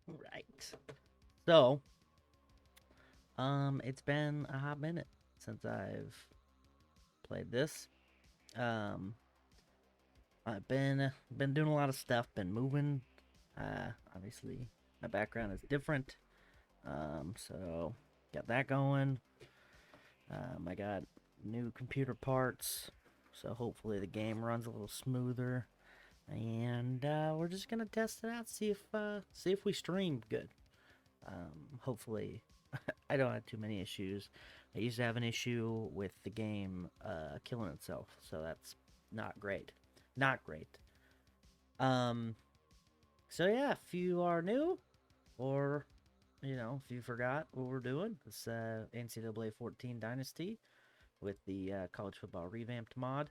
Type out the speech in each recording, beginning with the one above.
Right. So, it's been a hot minute since I've played this. Um, I've been doing a lot of stuff, been moving. Obviously, my background is different. So got that going. I got new computer parts, so hopefully the game runs a little smoother. And we're just gonna test it out, see if we stream good. Hopefully, I don't have too many issues. I used to have an issue with the game killing itself, so that's not great. Not great. Um, so yeah, if you are new, or if you forgot what we're doing, it's NCAA 14 Dynasty with the college football revamped mod.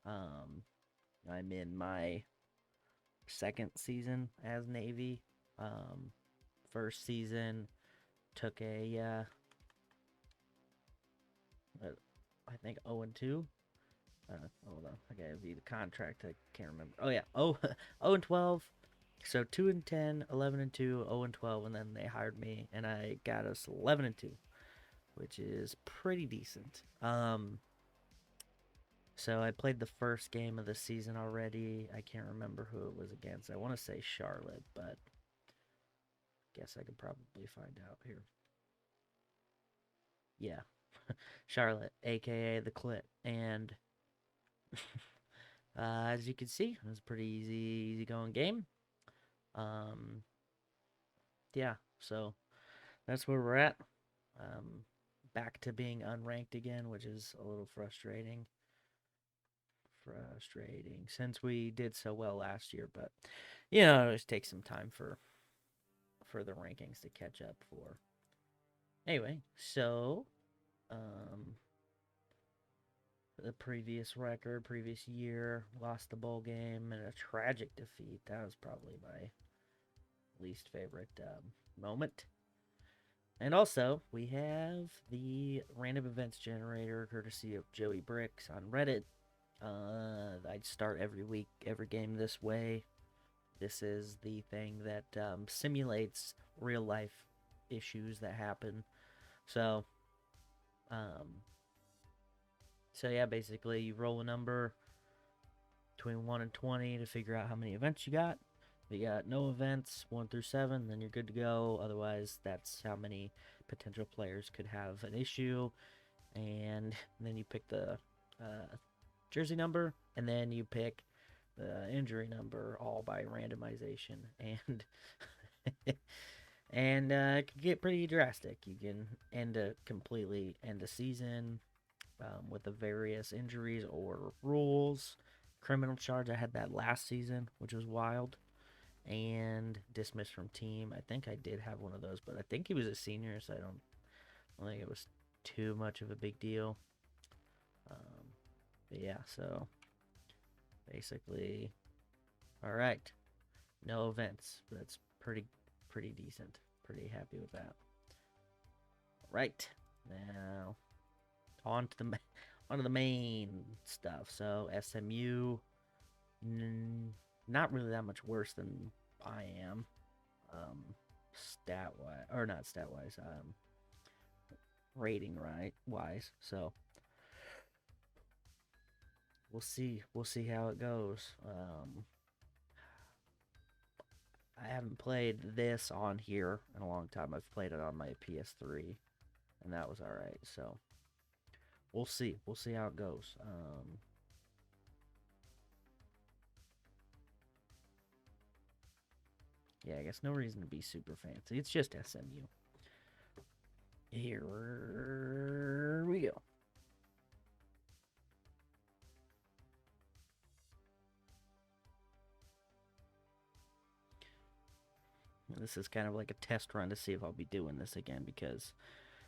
Um, I'm in my second season as Navy. Um, First season took I think 0 and 2. Hold on, I gotta be the contract. I can't remember. Oh yeah, 0 and 12. So 2 and 10, 11 and 2, 0 and 12, and then they hired me, and I got us 11 and 2, which is pretty decent. So I played the first game of the season already. I can't remember who it was against. I want to say Charlotte, but guess I could probably find out here. Yeah, Charlotte, aka the Clit, and as you can see, it was a pretty easy going game. Um, yeah, so that's where we're at. Um, Back to being unranked again, which is a little frustrating. Frustrating since we did so well last year, but it just takes some time for the rankings to catch up for. Anyway, so um, the previous year, lost the bowl game in a tragic defeat. That was probably my least favorite moment. And also, we have the random events generator, courtesy of Joey Bricks on Reddit. I'd start every week, every game this way. This is the thing that simulates real life issues that happen. So, um, so yeah, basically you roll a number between 1 and 20 to figure out how many events you got. If you got no events, 1 through 7, then you're good to go. Otherwise, that's how many potential players could have an issue. And then you pick the jersey number, and then you pick the injury number, all by randomization. And it can get pretty drastic. You can completely end a season with the various injuries or rules. Criminal charge. I had that last season, which was wild. And dismissed from team. I think I did have one of those, but I think he was a senior, so I don't think it was too much of a big deal. But yeah, so basically, all right, no events. That's pretty decent. Pretty happy with that. All right, now on to the onto the main stuff. So SMU, not really that much worse than I am, stat wise, or not stat wise, rating wise. So we'll see how it goes. I haven't played this on here in a long time. I've played it on my PS3, and that was all right. So we'll see. We'll see how it goes. Yeah, I guess no reason to be super fancy. It's just SMU. Here we go. This is kind of like a test run to see if I'll be doing this again because,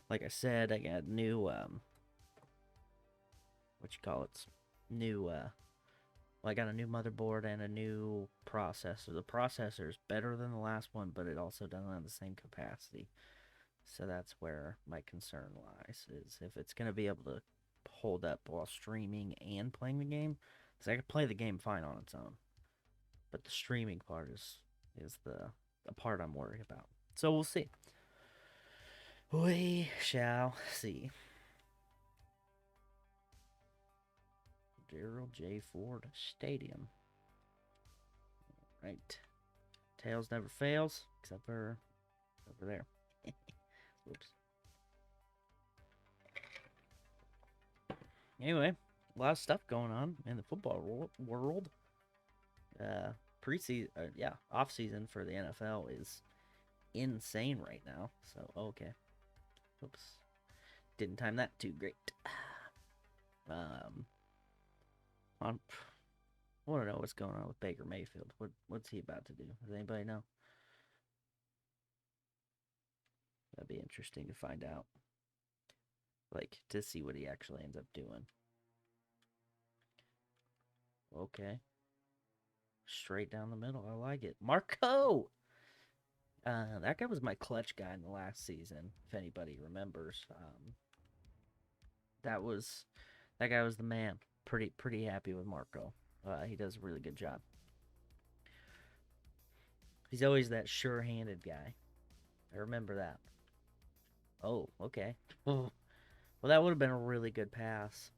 like I said, I got new what you call it, new well, I got a new motherboard and a new processor. The processor is better than the last one, but it also doesn't have the same capacity. So that's where my concern lies, is if it's going to be able to hold up while streaming and playing the game. Because I can play the game fine on its own, but the streaming part is the the part I'm worried about. So we'll see. We shall see. Gerald J. Ford Stadium. Right. Tails never fails, except for over there. Oops. Anyway, a lot of stuff going on in the football world. Preseason, off season for the NFL is insane right now. So okay, oops, didn't time that too great. I want to know what's going on with Baker Mayfield. What's he about to do? Does anybody know? That'd be interesting to find out. Like, to see what he actually ends up doing. Okay. Straight down the middle. I like it. Marco! That guy was my clutch guy in the last season, if anybody remembers. That guy was the man. Pretty happy with Marco. He does a really good job. He's always that sure-handed guy. I remember that. Oh, okay. Well, that would have been a really good pass.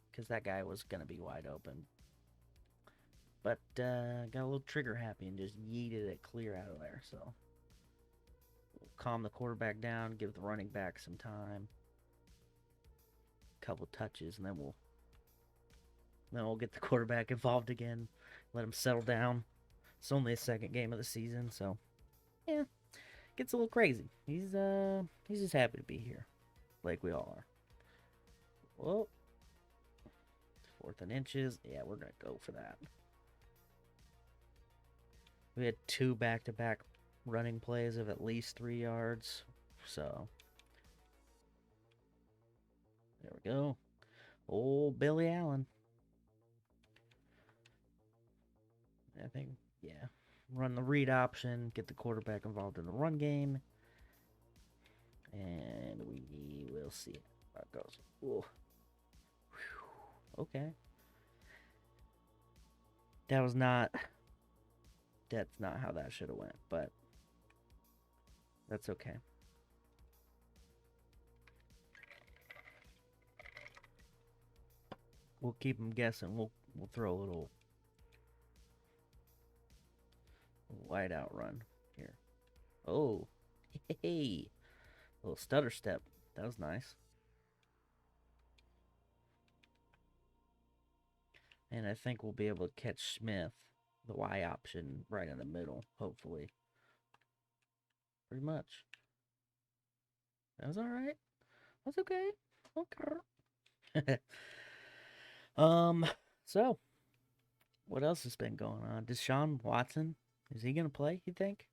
Because that guy was going to be wide open. But got a little trigger happy and just yeeted it clear out of there. So we'll calm the quarterback down, give the running back some time. A couple touches, and then we'll get the quarterback involved again. Let him settle down. It's only the second game of the season, so yeah, gets a little crazy. He's just happy to be here, like we all are. Well, 4th and inches. Yeah, we're gonna go for that. We had 2 back-to-back running plays of at least 3 yards, so there we go. Old Billy Allen. I think, yeah. Run the read option, get the quarterback involved in the run game, and we will see how it goes. Ooh. Okay. That's not how that should have went, but that's okay. We'll keep them guessing. We'll throw a little wide out run here. Oh, hey, little stutter step. That was nice. And I think we'll be able to catch Smith, the Y option, right in the middle, hopefully. Pretty much. That was alright. That's okay. Okay. So, what else has been going on? Deshaun Watson, is he going to play, you think?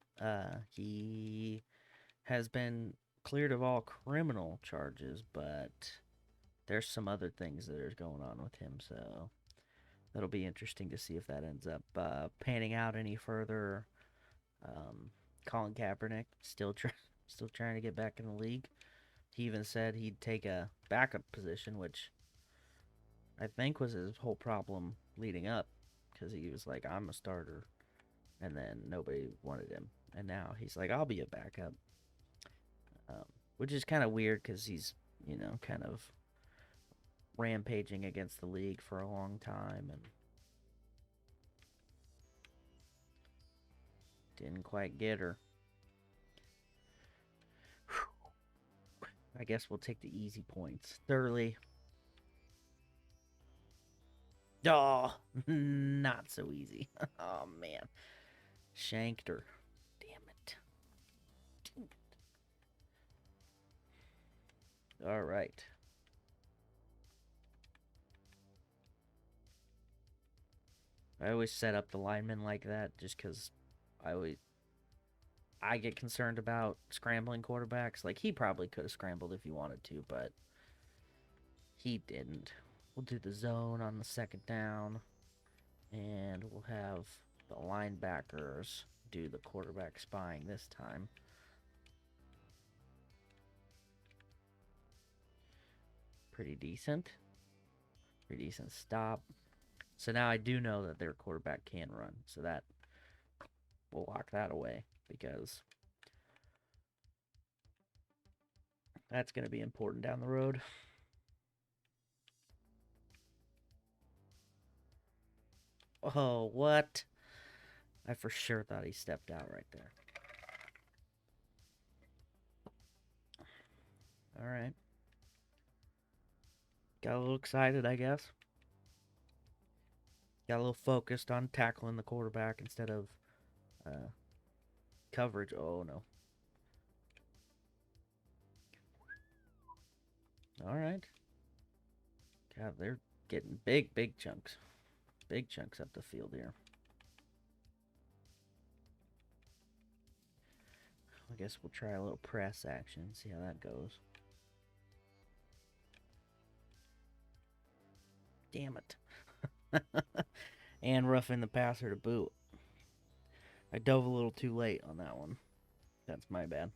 He has been cleared of all criminal charges, but there's some other things that are going on with him, so that'll be interesting to see if that ends up panning out any further. Colin Kaepernick still trying to get back in the league. He even said he'd take a backup position, which I think was his whole problem leading up, because he was like, I'm a starter, and then nobody wanted him, and now he's like, I'll be a backup, which is kind of weird because he's, kind of rampaging against the league for a long time, and didn't quite get her. I guess we'll take the easy points. Thoroughly. Oh, not so easy. Oh, man. Shanked her. Damn it. All right. I always set up the linemen like that just because I get concerned about scrambling quarterbacks. Like, he probably could have scrambled if he wanted to, but he didn't. We'll do the zone on the second down, and we'll have the linebackers do the quarterback spying this time. Pretty decent. Pretty decent stop. So now I do know that their quarterback can run, so that we'll lock that away because that's going to be important down the road. Oh, what? I for sure thought he stepped out right there. All right. Got a little excited, I guess. Got a little focused on tackling the quarterback instead of coverage. Oh, no. All right. God, they're getting big chunks. Big chunks up the field here. I guess we'll try a little press action, see how that goes. Damn it. And roughing the passer to boot. I dove a little too late on that one. That's my bad.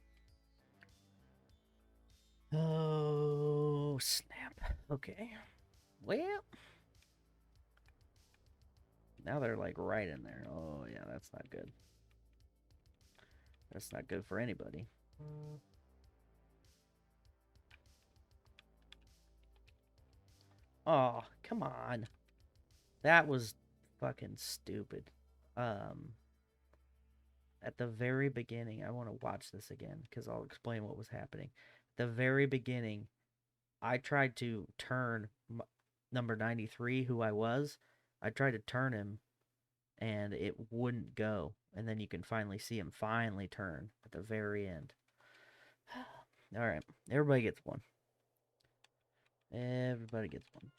Oh, snap. Okay. Well, now they're like right in there. Oh, yeah, that's not good. That's not good for anybody. Oh, come on. That was fucking stupid. At the very beginning, I want to watch this again because I'll explain what was happening. The very beginning, I tried to turn number 93, who I was. I tried to turn him, and it wouldn't go. And then you can finally see him finally turn at the very end. All right, everybody gets one. Everybody gets one.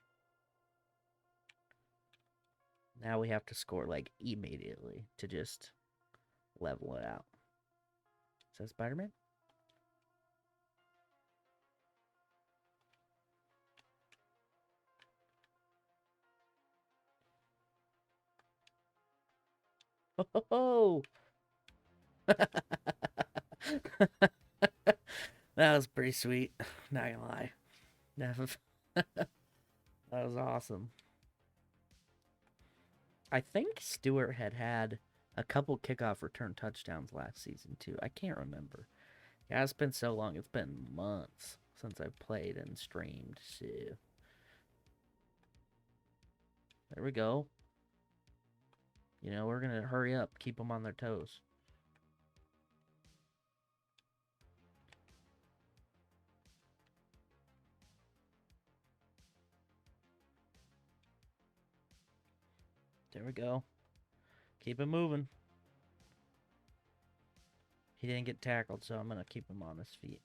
Now we have to score like immediately to just level it out. Is that Spider-Man? Oh! That was pretty sweet. Not gonna lie. That was awesome. I think Stewart had a couple kickoff return touchdowns last season too. I can't remember. Yeah, it's been so long. It's been months since I've played and streamed. So there we go. You know, we're gonna hurry up, keep them on their toes. There we go. Keep it moving. He didn't get tackled, so I'm going to keep him on his feet.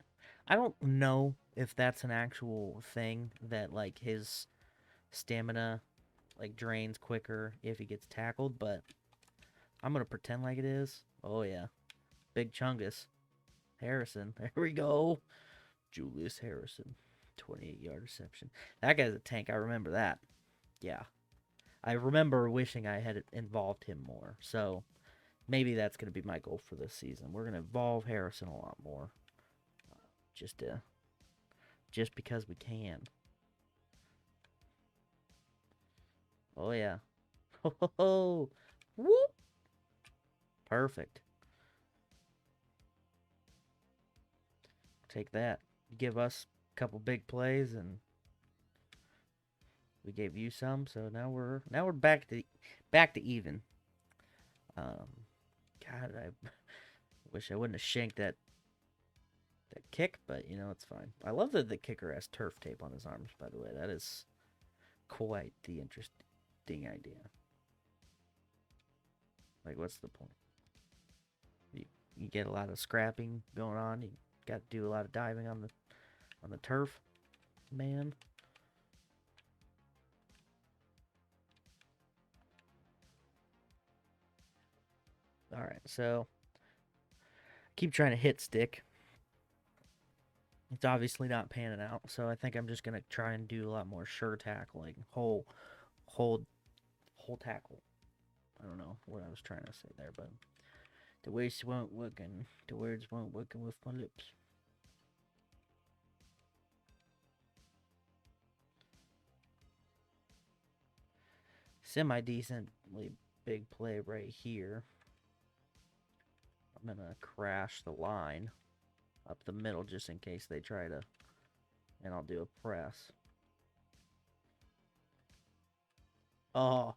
I don't know if that's an actual thing that, like, his stamina, like, drains quicker if he gets tackled, but I'm going to pretend like it is. Oh, yeah. Big Chungus. Harrison. There we go. Julius Harrison. 28-yard reception. That guy's a tank. I remember that. Yeah. I remember wishing I had involved him more. So maybe that's going to be my goal for this season. We're going to involve Harrison a lot more. Just because we can. Oh, yeah. Ho, ho, ho. Whoop. Perfect. Take that. Give us a couple big plays, and we gave you some. So now we're back to even. God, I wish I wouldn't have shanked that kick, but you know it's fine. I love that the kicker has turf tape on his arms. By the way, that is quite the interesting idea. Like, what's the point? You get a lot of scrapping going on. You got to do a lot of diving on the turf, man. All right, so keep trying to hit stick. It's obviously not panning out, so I think I'm just gonna try and do a lot more sure tackling, whole tackle. I don't know what I was trying to say there, but the words won't working. The words won't working with my lips. Semi-decently big play right here. I'm going to crash the line up the middle just in case they try to, and I'll do a press. Oh,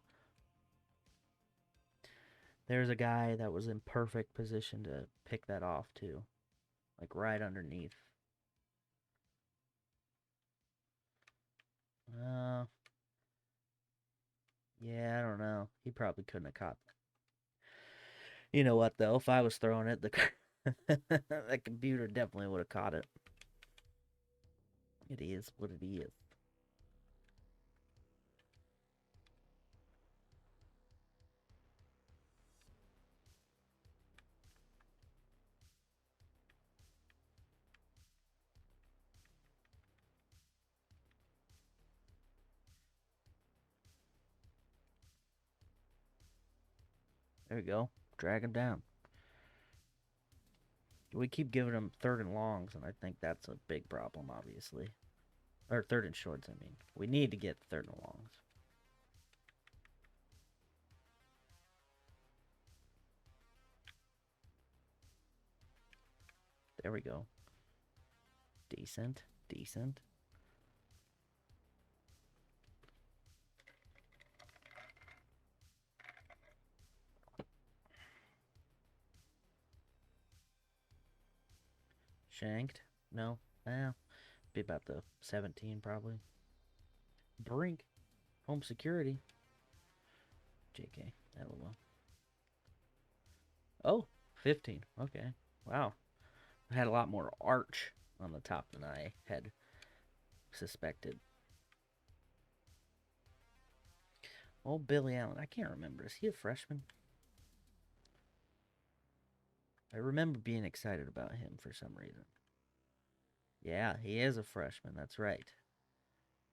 there's a guy that was in perfect position to pick that off too, like right underneath. Yeah, I don't know. He probably couldn't have caught that. You know what though? If I was throwing it, the computer definitely would have caught it. It is what it is. There we go. Drag him down. We keep giving him third and longs, and I think that's a big problem, obviously. Or third and shorts, I mean. We need to get third and longs. There we go. Decent. Decent. Shanked? No. Be about the 17 probably. Brink. Home security. JK. LOL. Oh, 15. Okay. Wow. I had a lot more arch on the top than I had suspected. Oh, Billy Allen. I can't remember. Is he a freshman? I remember being excited about him for some reason. Yeah, he is a freshman. That's right.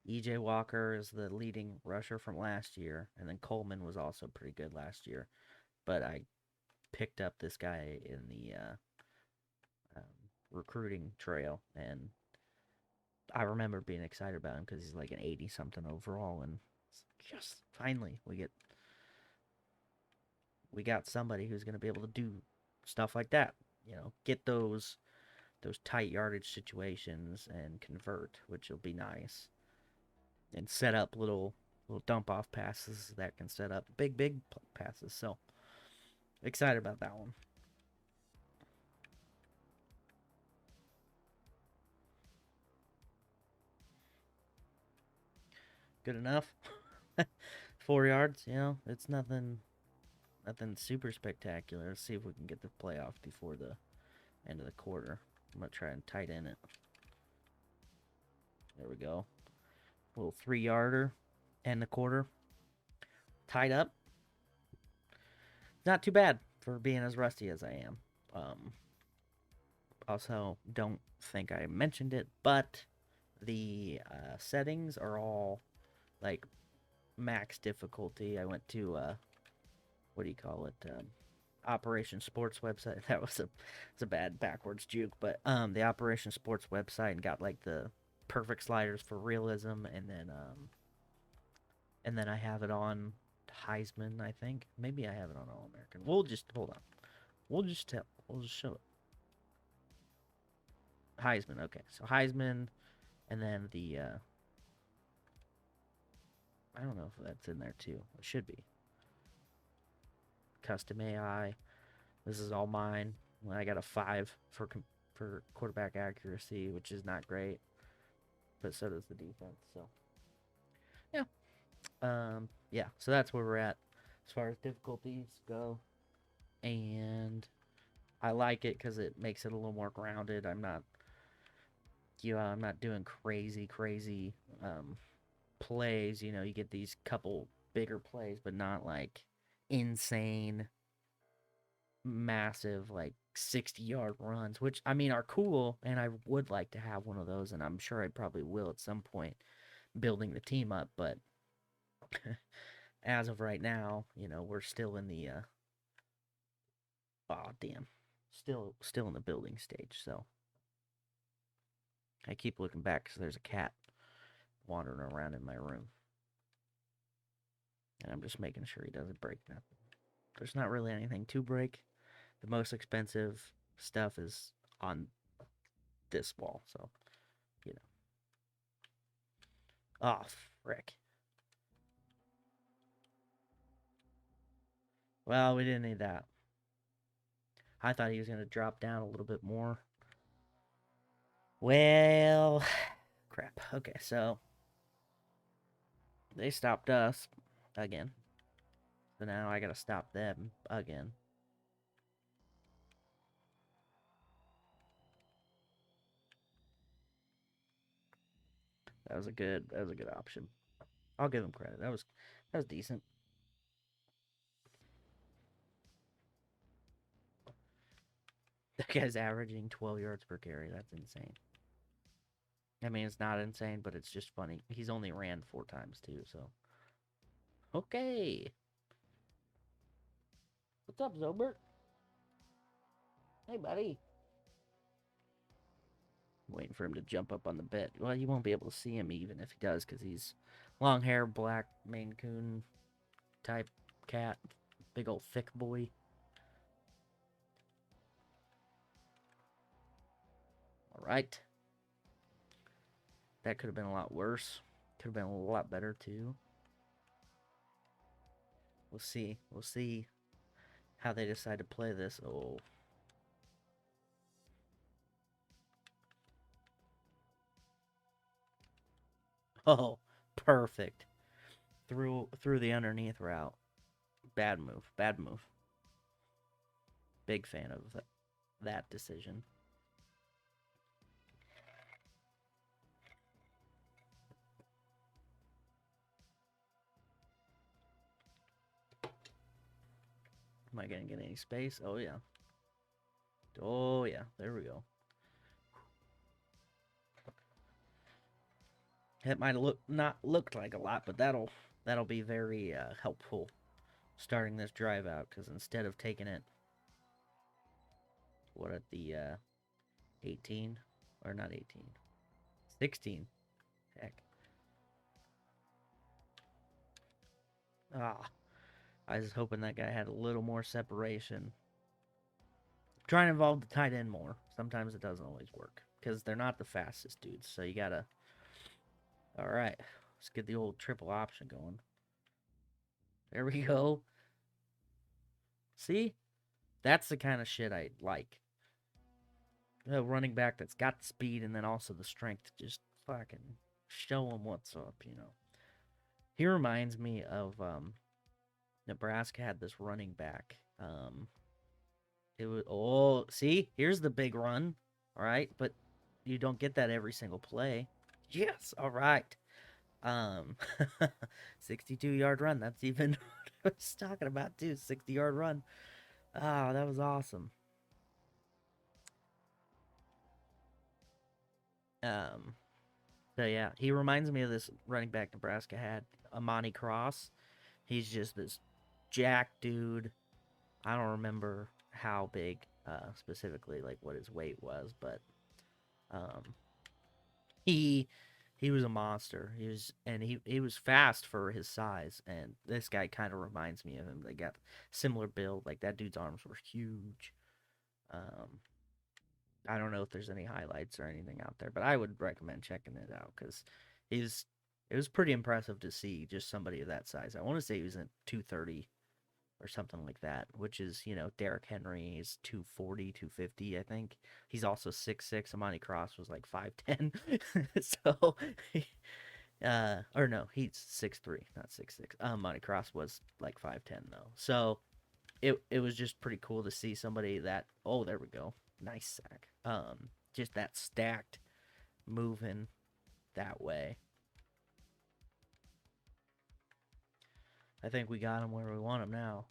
EJ Walker is the leading rusher from last year, and then Coleman was also pretty good last year. But I picked up this guy in the recruiting trail, and I remember being excited about him because he's like an 80 something overall, and yes, finally we got somebody who's going to be able to do stuff like that. You know, get those tight yardage situations and convert, which will be nice, and set up little dump off passes that can set up big passes. So excited about that one. Good enough. 4 yards, you know, it's nothing super spectacular. Let's see if we can get the playoff before the end of the quarter. I'm gonna try and tight end it. There we go. A little 3-yarder, end the quarter. Tied up. Not too bad for being as rusty as I am. Also, don't think I mentioned it, but the settings are all like max difficulty. I went to what do you call it? Operation Sports website. That was a bad backwards juke, but the Operation Sports website and got like the perfect sliders for realism, and then I have it on Heisman. I think maybe I have it on All American. We'll just hold on. We'll just show it. Heisman. Okay, so Heisman, and then the I don't know if that's in there too. It should be custom AI. This is all mine. I got a 5 for quarterback accuracy, which is not great, but so does the defense. So yeah, yeah. So that's where we're at as far as difficulties go, and I like it because it makes it a little more grounded. I'm not, I'm not doing crazy plays. You know, you get these couple bigger plays, but not like insane massive like 60-yard runs, which I mean are cool, and I would like to have one of those, and I'm sure I probably will at some point building the team up, but as of right now, you know, we're still in the oh damn, still in the building stage. So I keep looking back because there's a cat wandering around in my room, and I'm just making sure he doesn't break nothing. There's not really anything to break. The most expensive stuff is on this wall, so, you know. Oh, frick. Well, we didn't need that. I thought he was going to drop down a little bit more. Well, crap. Okay, so they stopped us again. So now I got to stop them again. That was a good option. I'll give him credit. That was decent. That guy's averaging 12 yards per carry. That's insane. I mean, it's not insane, but it's just funny. He's only ran 4 times, too, so. Okay. What's up, Zobert? Hey, buddy. Waiting for him to jump up on the bed. Well, you won't be able to see him even if he does, because he's long hair, black Maine Coon type cat. Big old thick boy. Alright. That could have been a lot worse. Could have been a lot better, too. We'll see. We'll see how they decide to play this. Oh. Oh, perfect. Through the underneath route. Bad move. Bad move. Big fan of that decision. Am I going to get any space? Oh, yeah. Oh, yeah. There we go. It might have not looked like a lot, but that'll be very helpful starting this drive out, because instead of taking it, what, at the 18? Or not 18. 16. Heck. Ah. I was hoping that guy had a little more separation. Try and involve the tight end more. Sometimes it doesn't always work, because they're not the fastest dudes, so you gotta... Alright, let's get the old triple option going. There we go. See? That's the kind of shit I like. A running back that's got the speed and then also the strength to just fucking show them what's up, you know. He reminds me of Nebraska had this running back. It was, oh, see? Here's the big run. All right, but you don't get that every single play. Yes, all right. 62-yard run. That's even what I was talking about too. 60-yard run. Oh, that was awesome. So yeah, he reminds me of this running back Nebraska had, Amani Cross. He's just this jack dude. I don't remember how big specifically, like what his weight was, but he was a monster. He was fast for his size, and this guy kind of reminds me of him. They got similar build. Like that dude's arms were huge. I don't know if there's any highlights or anything out there, but I would recommend checking it out because it was pretty impressive to see just somebody of that size. I want to say he was at 230 or something like that, which is, you know, Derrick Henry is 240, 250, I think. He's also 6'6". Amani Cross was like 5'10". So, or no, he's 6'3", not 6'6". Amani Cross was like 5'10", though. So, it was just pretty cool to see somebody that, oh, there we go. Nice sack. Just that stacked, moving that way. I think we got him where we want him now.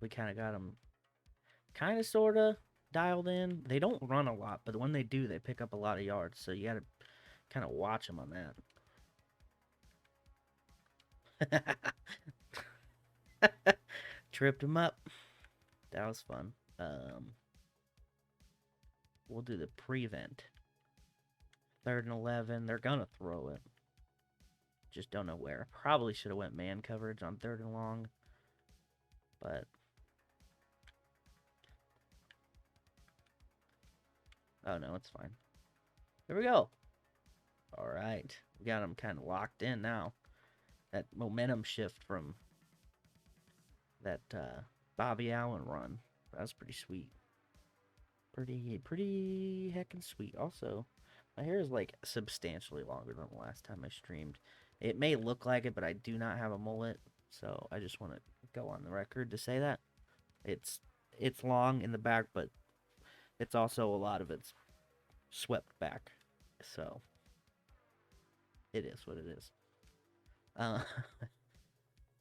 We kind of got him kind of sort of dialed in. They don't run a lot, but when they do, they pick up a lot of yards. So you got to kind of watch them on that. Tripped him up. That was fun. We'll do the prevent. 3rd and 11. They're going to throw it. Just don't know where. Probably should have went man coverage on 3rd and long. But Oh, no, it's fine. There we go. All right. We got him kind of locked in now. That momentum shift from that Bobby Allen run. That was pretty sweet. Pretty heckin' sweet. Also, my hair is like substantially longer than the last time I streamed. It may look like it, but I do not have a mullet, so I just want to go on the record to say that it's long in the back, but it's also a lot of it's swept back. So it is what it is. Uh,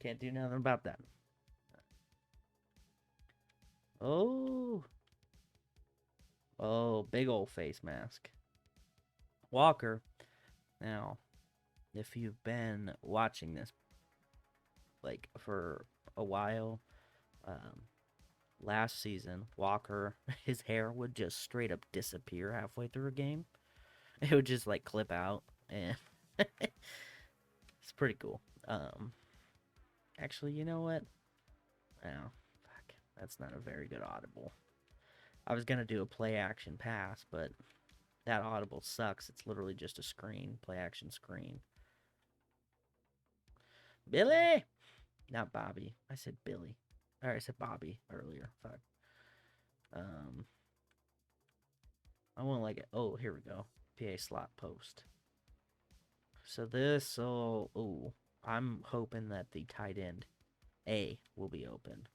can't do nothing about that. Oh, big old face mask. Walker. Now, if you've been watching this like for a while, um, last season, Walker, his hair would just straight up disappear halfway through a game. It would just like clip out, and it's pretty cool. Actually, you know what? Oh, fuck, that's not a very good audible. I was gonna do a play action pass, but that audible sucks. It's literally just a screen, play action screen. Billy, not Bobby. I said Billy. Or I said Bobby earlier. Fuck. I want to like it. Oh, here we go. PA slot post. So this, I'm hoping that the tight end A will be open.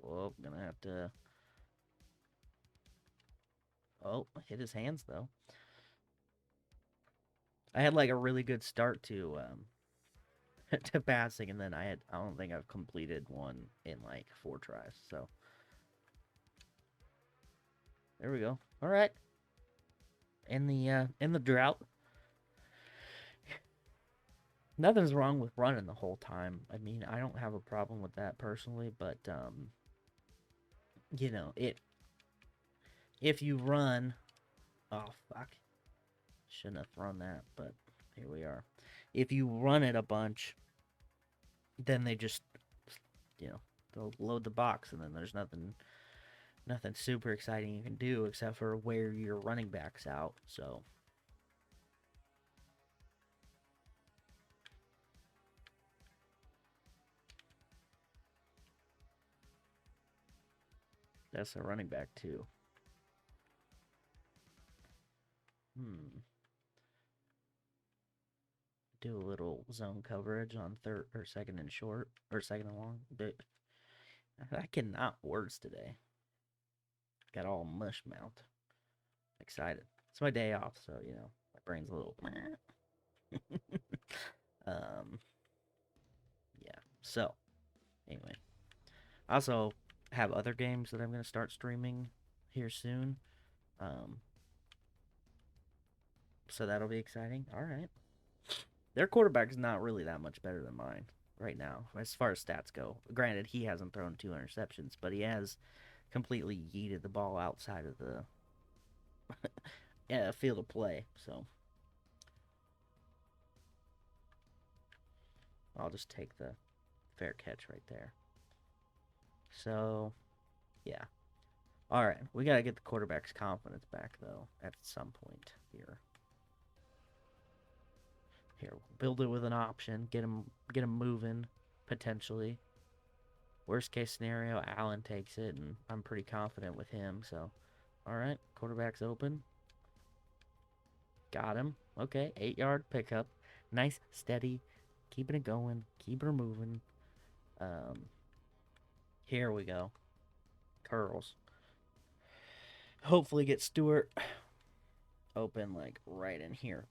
Well, gonna have to. Oh, hit his hands though. I had like a really good start to to passing, and then I don't think I've completed one in like 4 tries. So there we go. All right. In the drought, nothing's wrong with running the whole time. I mean, I don't have a problem with that personally, but you know, if you run, oh fuck, shouldn't have thrown that, but here we are. If you run it a bunch, then they just, they'll load the box, and then there's nothing super exciting you can do except for wear your running backs out. So that's a running back too. Do a little zone coverage on third or second and short or second and long. But I cannot words today. Got all mush mouth. Excited. It's my day off, so my brain's a little. Yeah. So anyway, I also have other games that I'm gonna start streaming here soon. So that'll be exciting. All right. Their quarterback is not really that much better than mine right now, as far as stats go. Granted, he hasn't thrown 2 interceptions, but he has completely yeeted the ball outside of the field of play. So I'll just take the fair catch right there. So, yeah. All right, we got to get the quarterback's confidence back, though, at some point here. Here, build it with an option, get him moving, potentially. Worst case scenario, Allen takes it, and I'm pretty confident with him. So, all right, quarterback's open. Got him. Okay, 8-yard pickup. Nice, steady, keeping it going, keep her moving. Here we go. Curls. Hopefully get Stewart open like right in here.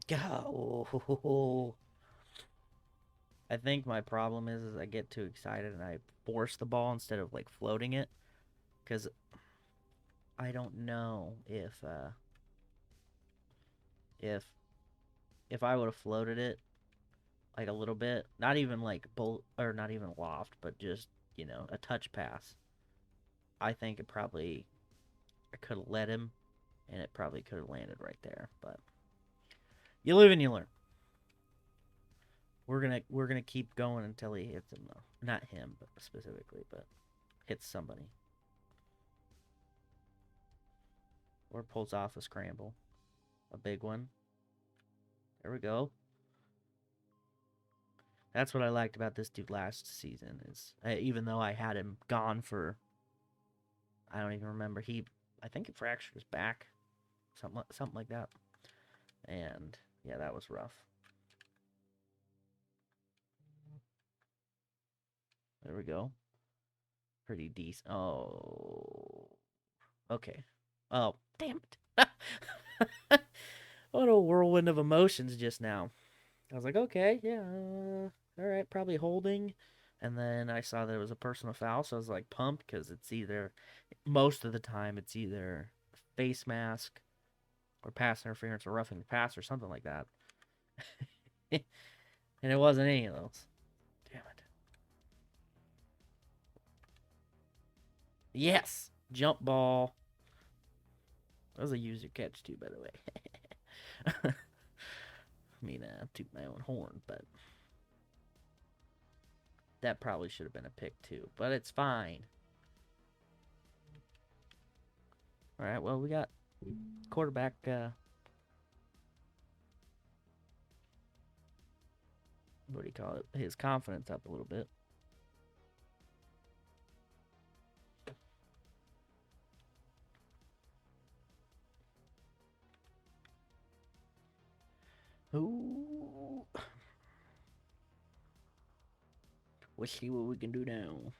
Go. I think my problem is I get too excited and I force the ball instead of like floating it, because I don't know if I would have floated it like a little bit, not even like not even loft, but just a touch pass. I think I could have let him, and it probably could have landed right there. But you live and you learn. We're gonna keep going until he hits him, though. Not him, but specifically, but hits somebody. Or pulls off a scramble. A big one. There we go. That's what I liked about this dude last season is even though I had him gone for, I don't even remember, I think he fractured his back, something like that, and yeah, that was rough. There we go. Pretty decent. Oh, okay. Oh, damn it! What a whirlwind of emotions just now. I was like, okay, yeah, all right, probably holding. And then I saw that it was a personal foul, so I was like pumped because it's either, most of the time, it's either face mask or pass interference or roughing the pass or something like that. And it wasn't any of those. Damn it. Yes! Jump ball. That was a user catch, too, by the way. I mean, toot my own horn, but that probably should have been a pick, too. But it's fine. All right, well, we got quarterback. What do you call it? His confidence up a little bit. Ooh. Let's see what we can do now.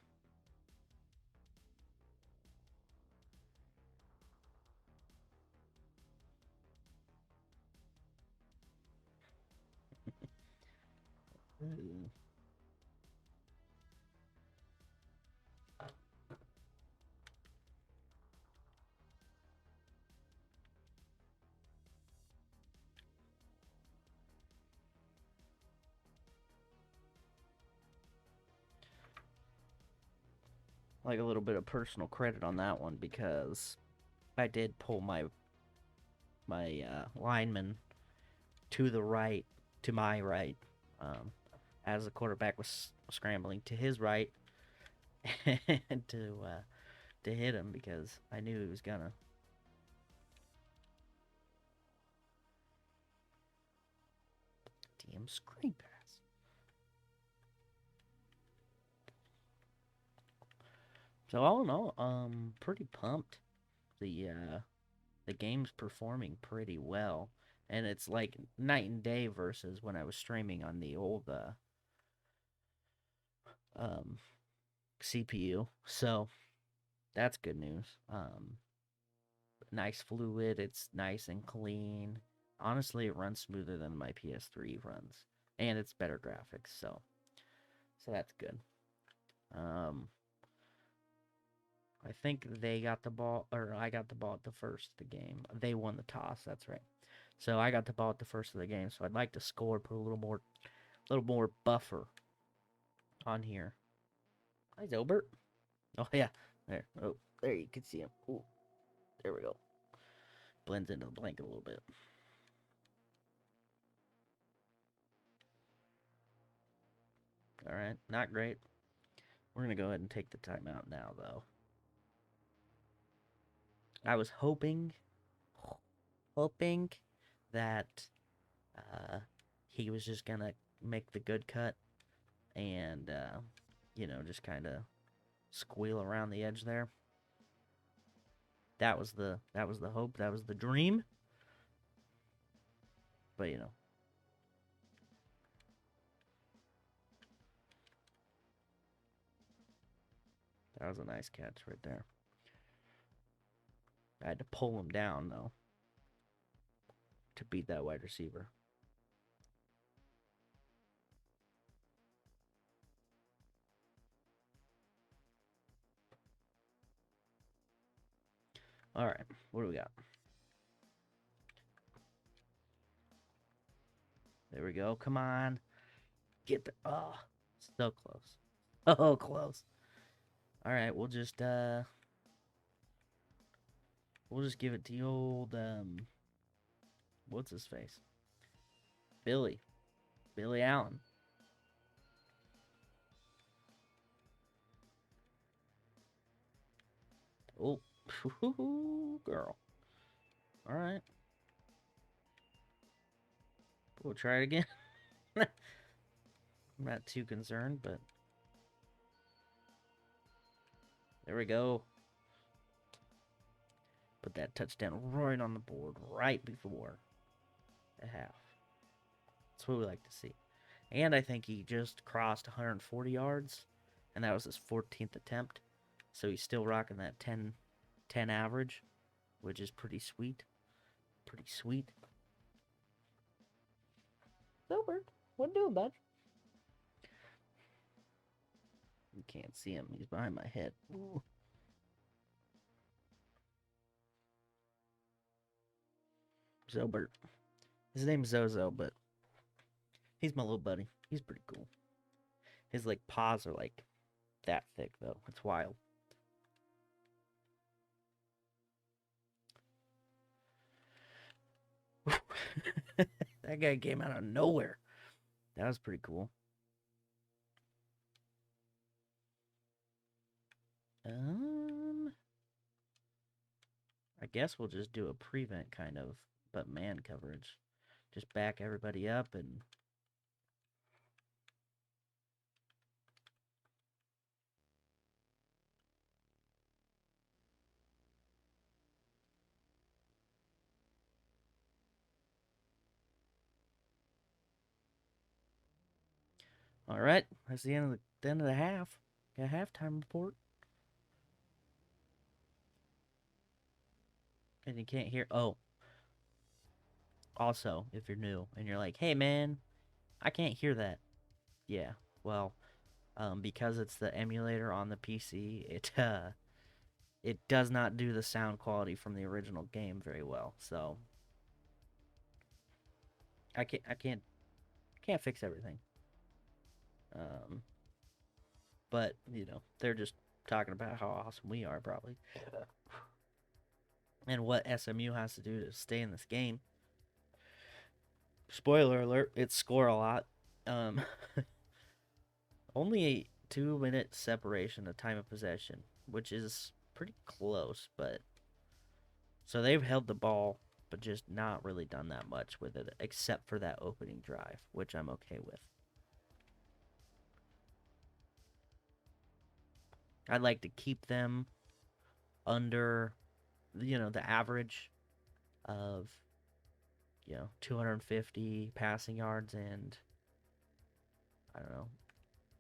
Like a little bit of personal credit on that one because I did pull my lineman to the right, to my right, as the quarterback was scrambling to his right and to hit him because I knew he was gonna. Damn screen pass. So all in all, pretty pumped. The game's performing pretty well, and it's like night and day versus when I was streaming on the old um CPU. So that's good news. Nice fluid. It's nice and clean. Honestly, it runs smoother than my PS3 runs, and it's better graphics. So that's good. I think they got the ball, or I got the ball at the first of the game. They won the toss. That's right. So I got the ball at the first of the game. So I'd like to score, put a little more buffer on here. Hi, Zobert. Oh yeah, there. Oh, there you can see him. Ooh, there we go. Blends into the blanket a little bit. All right, not great. We're gonna go ahead and take the timeout now, though. I was hoping that he was just gonna make the good cut and just kind of squeal around the edge there. That was the hope. That was the dream. But that was a nice catch right there. I had to pull him down though to beat that wide receiver. All right, what do we got? There we go. Come on. Get the... Oh, so close. Oh, close. All right, we'll just give it to the old what's his face? Billy Allen. Oh, girl. All right. We'll try it again. I'm not too concerned, but there we go. Put that touchdown right on the board right before the half. That's what we like to see. And I think he just crossed 140 yards, and that was his 14th attempt. So he's still rocking that 10 average, which is pretty sweet. Pretty sweet. Silbert, what you doing, bud? You can't see him. He's behind my head. Ooh. Zobert. His name's Zozo, but he's my little buddy. He's pretty cool. His like paws are like that thick though. It's wild. That guy came out of nowhere. That was pretty cool. I guess we'll just do a prevent kind of, but man coverage. Just back everybody up and all right. That's the end of the half. Got a halftime report. And you can't hear. Oh, also, if you're new and you're like, "Hey, man, I can't hear that." Yeah, well, because it's the emulator on the PC, it does not do the sound quality from the original game very well. So I can't fix everything. Um, but they're just talking about how awesome we are, probably, and what SMU has to do to stay in this game. Spoiler alert: it's score a lot. Um, only a 2-minute separation of time of possession, which is pretty close, but so they've held the ball, but just not really done that much with it, except for that opening drive, which I'm okay with. I'd like to keep them under, the average of, 250 passing yards and, I don't know,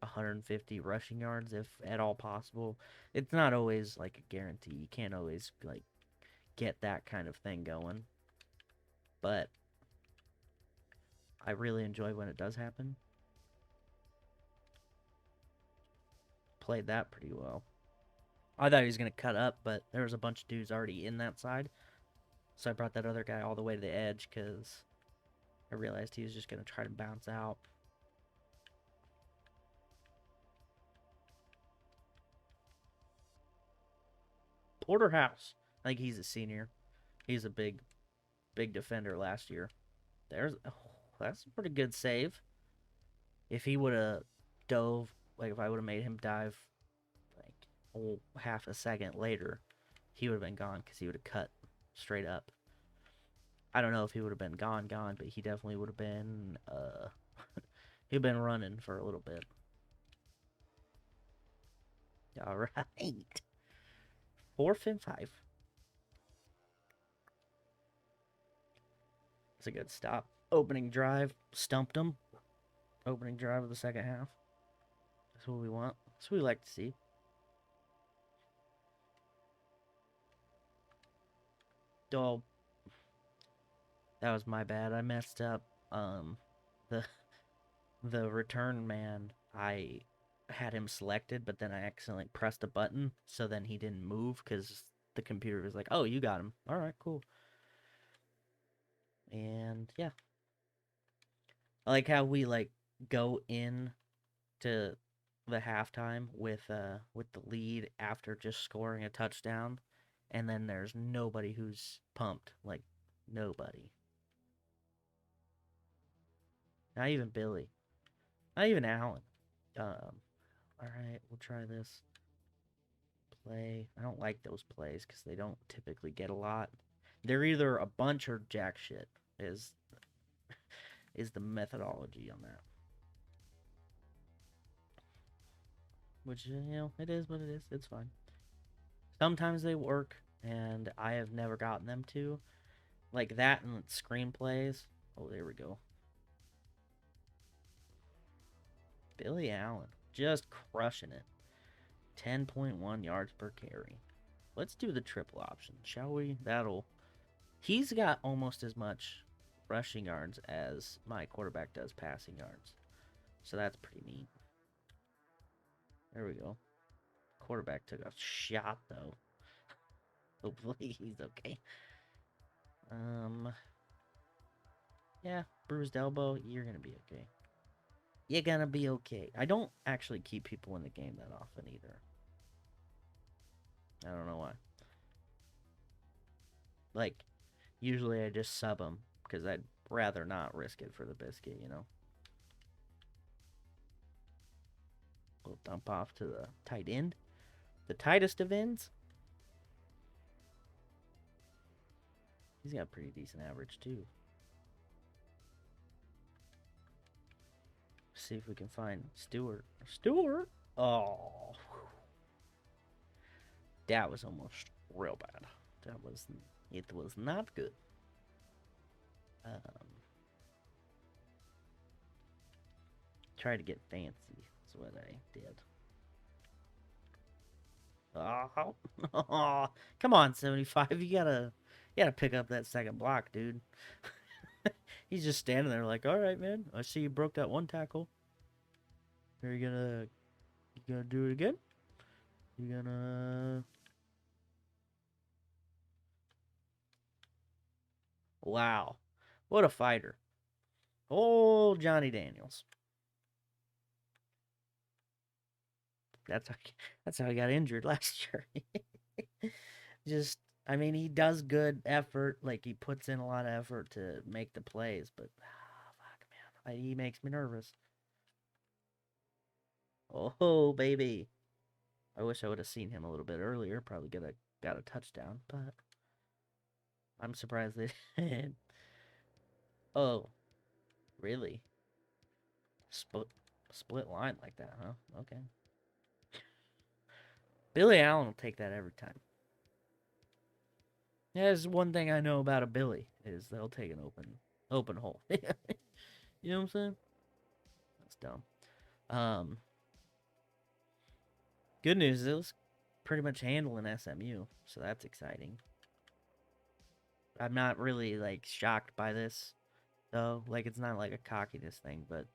150 rushing yards if at all possible. It's not always like a guarantee. You can't always like get that kind of thing going. But I really enjoy when it does happen. Played that pretty well. I thought he was going to cut up, but there was a bunch of dudes already in that side. So I brought that other guy all the way to the edge because I realized he was just going to try to bounce out. Porterhouse. I think he's a senior. He's a big defender last year. That's a pretty good save. If he would have dove, like if I would have made him dive like half a second later, he would have been gone because he would have cut straight up. I don't know if he would have been gone, but he definitely would have been, he'd been running for a little bit. All right. 4th and 5. It's a good stop. Opening drive, stumped him. Opening drive of the second half. That's what we want. That's what we like to see. Oh, that was my bad. I messed up. The the return man, I had him selected, but then I accidentally pressed a button, so then he didn't move because the computer was like, "Oh, you got him. All right, cool." And yeah, I like how we like go in to the halftime with the lead after just scoring a touchdown, and then there's nobody who's pumped, like nobody. Not even Billy. Not even Alan. All right, we'll try this. play. I don't like those plays because they don't typically get a lot. They're either a bunch or jack shit. Is the methodology on that. Which, it is what it is. It's fine. Sometimes they work, and I have never gotten them to. Like that and screenplays. Oh, there we go. Billy Allen, just crushing it. 10.1 yards per carry. Let's do the triple option, shall we? He's got almost as much rushing yards as my quarterback does passing yards. So that's pretty neat. There we go. Quarterback took a shot, though. Hopefully he's okay. Yeah, bruised elbow, you're gonna be okay. You're gonna be okay. I don't actually keep people in the game that often either. I don't know why. Like, usually I just sub them because I'd rather not risk it for the biscuit, We'll dump off to the tight end. The tightest of ends. He's got a pretty decent average, too. See if we can find Stewart. Stewart? Oh. That was almost real bad. It was not good. Try to get fancy is what I did. Oh, come on, 75. You gotta pick up that second block, dude. He's just standing there like, all right, man. I see you broke that one tackle. Are you gonna do it again? You gonna? Wow, what a fighter! Oh, Johnny Daniels. That's how he got injured last year. Just, I mean, he does good effort. Like, he puts in a lot of effort to make the plays, but fuck, man, he makes me nervous. Oh, baby. I wish I would have seen him a little bit earlier. Probably got a touchdown, but I'm surprised they didn't. Oh, really? Split line like that, huh? Okay. Billy Allen will take that every time. Yeah, there's one thing I know about a Billy is they'll take an open hole. You know what I'm saying? That's dumb. Good news is it was pretty much handling SMU, so that's exciting. I'm not really like shocked by this though. Like, it's not like a cockiness thing, but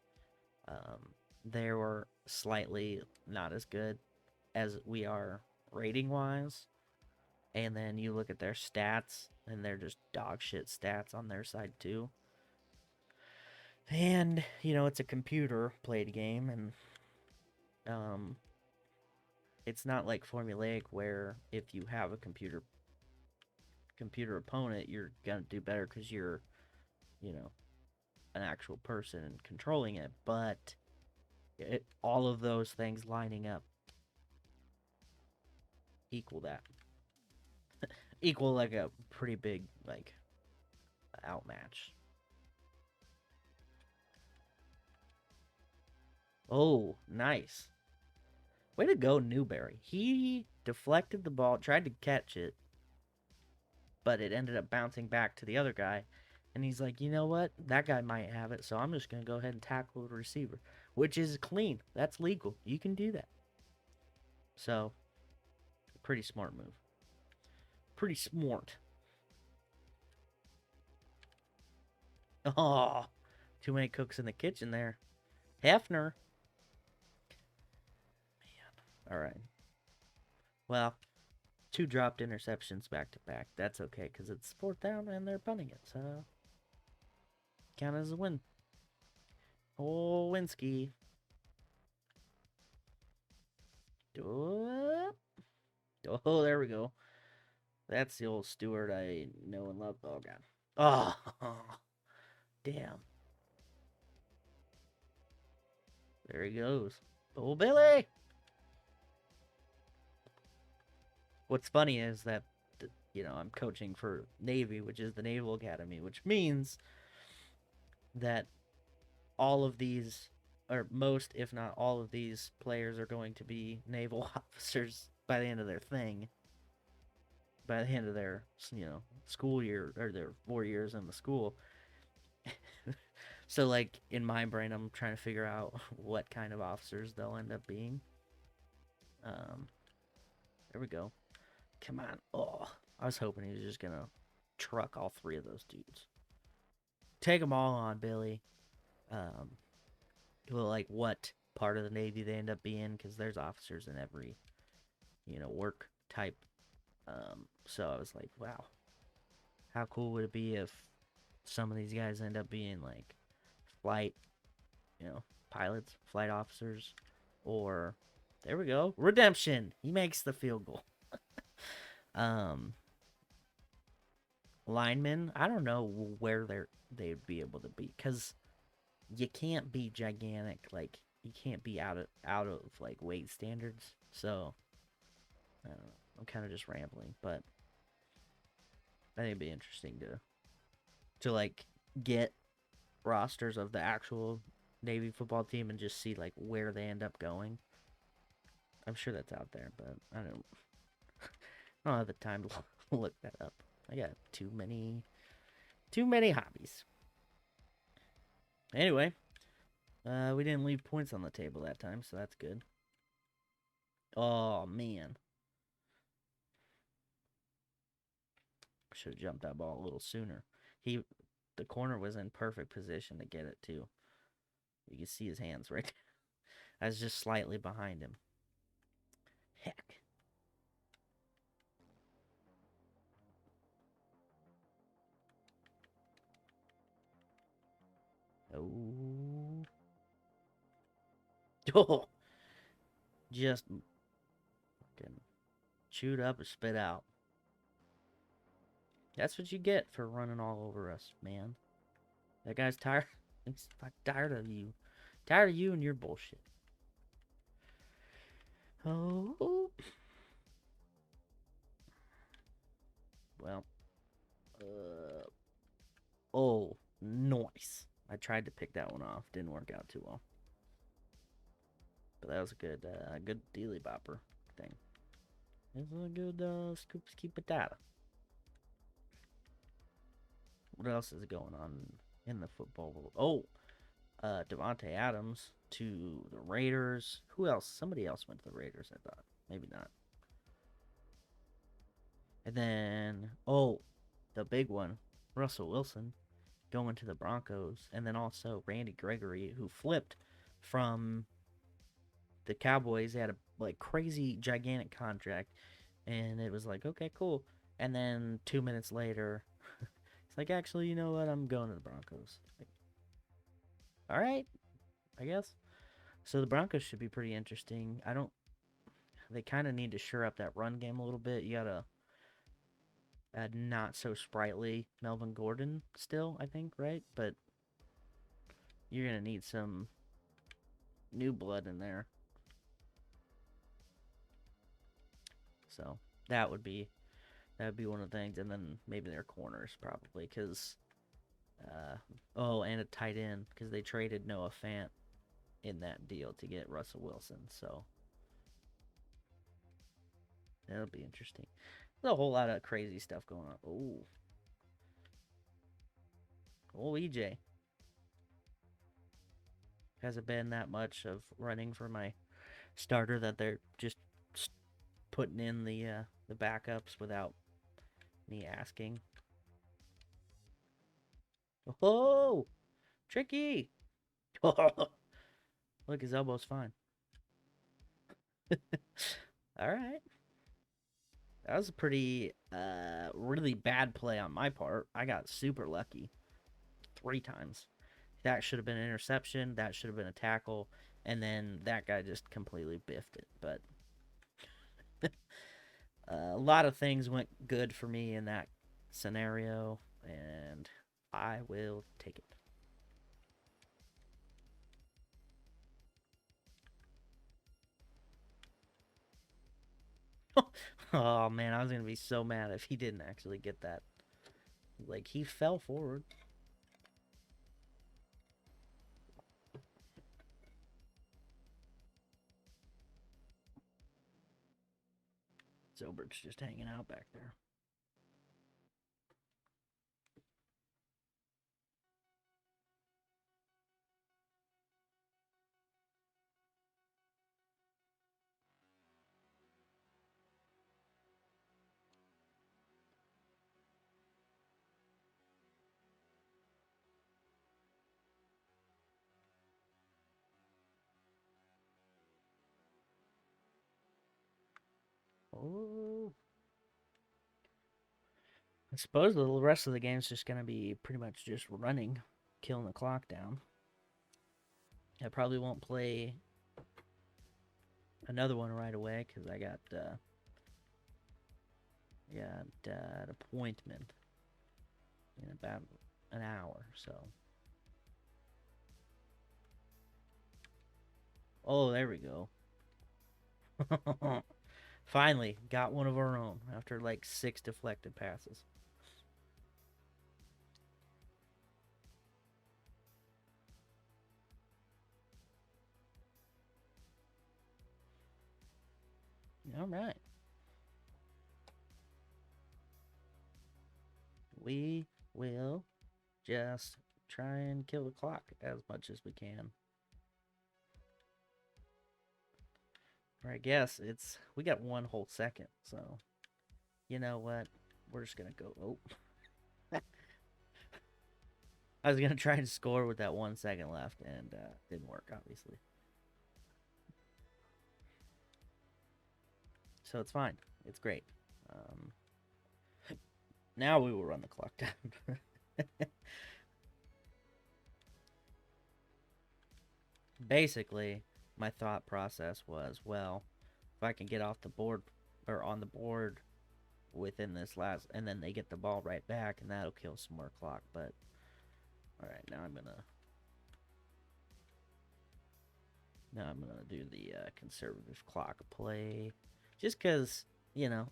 they were slightly not as good as we are rating wise. And then you look at their stats, and they're just dog shit stats on their side too. And it's a computer played game, and it's not like formulaic where if you have a computer opponent, you're gonna do better because you're, an actual person controlling it. But all of those things lining up equal that. Equal like a pretty big like outmatch. Oh, nice. Way to go, Newberry. He deflected the ball, tried to catch it, but it ended up bouncing back to the other guy. And he's like, you know what? That guy might have it, so I'm just going to go ahead and tackle the receiver, which is clean. That's legal. You can do that. So, pretty smart move. Pretty smart. Oh, too many cooks in the kitchen there. Hefner. Man. All right. Well, 2 dropped interceptions back to back. That's okay because it's 4th down and they're punting it. So, count as a win. Oh, Winsky. Oh, there we go. That's the old Stewart I know and love. Oh, God. Oh, damn. There he goes. Oh, Billy. What's funny is that, I'm coaching for Navy, which is the Naval Academy, which means that all of these, or most, if not all of these players are going to be naval officers by the end of their thing, by the end of their, school year, or their 4 years in the school. So, like, in my brain, I'm trying to figure out what kind of officers they'll end up being. Um, there we go. Come on. Oh, I was hoping he was just going to truck all three of those dudes. Take them all on, Billy. Um, well, like, what part of the Navy they end up being, because there's officers in every, work type. So I was like, wow, how cool would it be if some of these guys end up being, like, flight, pilots, flight officers, or there we go, redemption. He makes the field goal. um, Linemen, I don't know where they'd be able to be, because you can't be gigantic, like you can't be out of like weight standards. So I don't know. I'm kind of just rambling, but I think it'd be interesting to like get rosters of the actual Navy football team and just see like where they end up going. I'm sure that's out there, but I don't have the time to look that up. I got too many hobbies. Anyway, we didn't leave points on the table that time, so that's good. Oh man, should have jumped that ball a little sooner. The corner was in perfect position to get it too. You can see his hands right. I was just slightly behind him. Heck. Oh. Oh. Just fucking chewed up and spit out. That's what you get for running all over us, man. That guy's tired. He's tired of you. Tired of you and your bullshit. Oh. Well. Oh. Nice. I tried to pick that one off. Didn't work out too well. But that was a good dealy bopper thing. It's a good scoops keep it data. What else is going on in the football world? Oh, Devontae Adams to the Raiders. Who else? Somebody else went to the Raiders, I thought. Maybe not. And then, the big one, Russell Wilson going to the Broncos. And then also Randy Gregory, who flipped from the Cowboys. They had a like crazy gigantic contract, and it was like, okay, cool. And then 2 minutes later, it's like, actually, you know what? I'm going to the Broncos. Like, all right, I guess. So the Broncos should be pretty interesting. They kind of need to shore up that run game a little bit. You got a not so sprightly Melvin Gordon still, I think, right? But you're going to need some new blood in there. So that would be one of the things. And then maybe their corners probably, because and a tight end, because they traded Noah Fant in that deal to get Russell Wilson. So that'll be interesting. There's a whole lot of crazy stuff going on. EJ. Hasn't been that much of running for my starter that they're just putting in the backups without me asking. Oh, tricky. Look, his elbow's fine. All right. That was a pretty, really bad play on my part. I got super lucky 3 times. That should have been an interception. That should have been a tackle. And then that guy just completely biffed it. But a lot of things went good for me in that scenario. And I will take it. Oh man, I was gonna be so mad if he didn't actually get that. Like, he fell forward. Zobert's just hanging out back there. Oh, I suppose the rest of the game's just gonna be pretty much just running, killing the clock down. I probably won't play another one right away because I got an appointment in about an hour. So, oh, there we go. Finally got one of our own after like 6 deflected passes. All right. We will just try and kill the clock as much as we can. Or I guess we got one whole second, so you know what? We're just gonna go. Oh, I was gonna try and score with that 1 second left, and didn't work, obviously. So it's fine. It's great. Um, now we will run the clock down. Basically, my thought process was, well, if I can get off the board or on the board within this last, and then they get the ball right back, and that'll kill some more clock. But all right, now I'm gonna do the conservative clock play, just because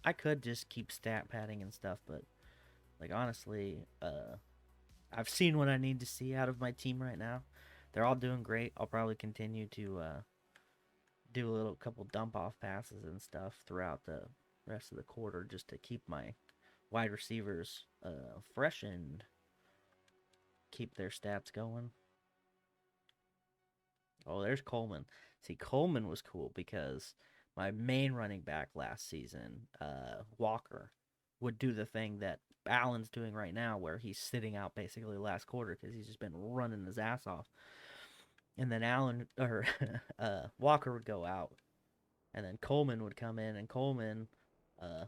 I could just keep stat padding and stuff, but like honestly, I've seen what I need to see out of my team right now. They're all doing great. I'll probably continue to do a little couple dump off passes and stuff throughout the rest of the quarter just to keep my wide receivers fresh and keep their stats going. Oh, there's Coleman. See, Coleman was cool because my main running back last season, Walker, would do the thing that Allen's doing right now, where he's sitting out basically last quarter because he's just been running his ass off. And then Allen or Walker would go out, and then Coleman would come in, and Coleman uh,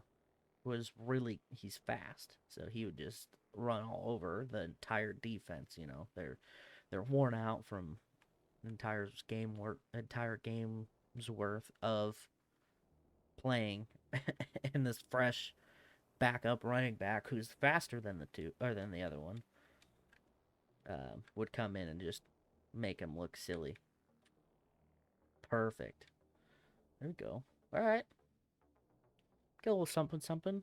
he's fast, so he would just run all over the entire defense. They're worn out from entire game's worth of playing, and this fresh backup running back who's faster than the other one would come in and just make him look silly. Perfect. There we go. All right. Get a little something, something.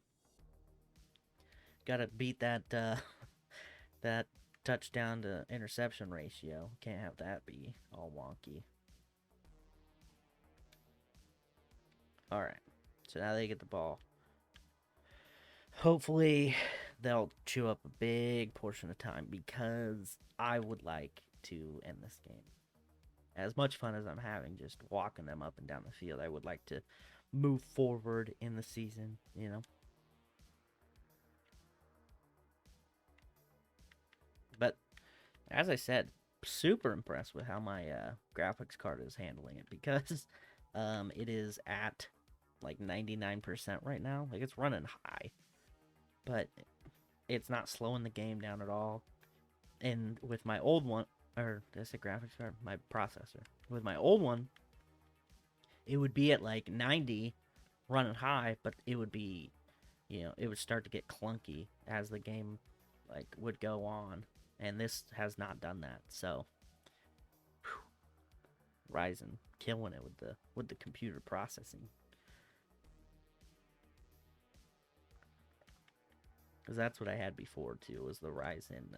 Got to beat that that touchdown to interception ratio. Can't have that be all wonky. All right. So now they get the ball. Hopefully, they'll chew up a big portion of time because I would like to end this game. As much fun as I'm having just walking them up and down the field, I would like to move forward in the season. But as I said, super impressed with how my graphics card is handling it because it is at like 99% right now. Like, it's running high, but it's not slowing the game down at all. And with my old one, or did I say graphics card? My processor. With my old one, it would be at like 90 running high, but it would be, it would start to get clunky as the game like would go on. And this has not done that. So, Ryzen killing it with the computer processing. Because that's what I had before, too, was the Ryzen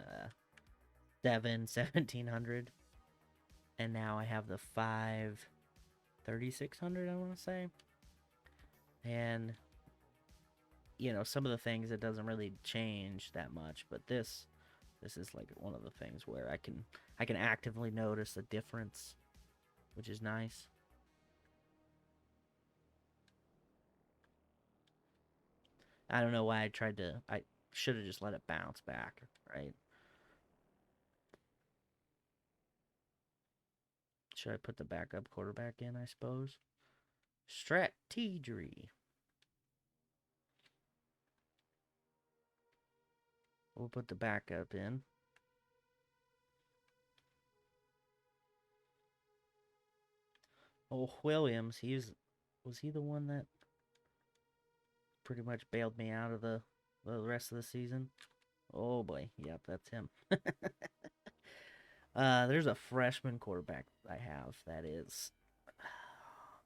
7 1700. And now I have the 5 3600, I want to say. And, you know, some of the things, it doesn't really change that much. But this is like one of the things where I can actively notice a difference, which is nice. I don't know why I should have just let it bounce back, right? Should I put the backup quarterback in, I suppose? Strategy. We'll put the backup in. Oh, Williams, was he the one that pretty much bailed me out of the rest of the season? Oh boy, yep, that's him. There's a freshman quarterback I have that is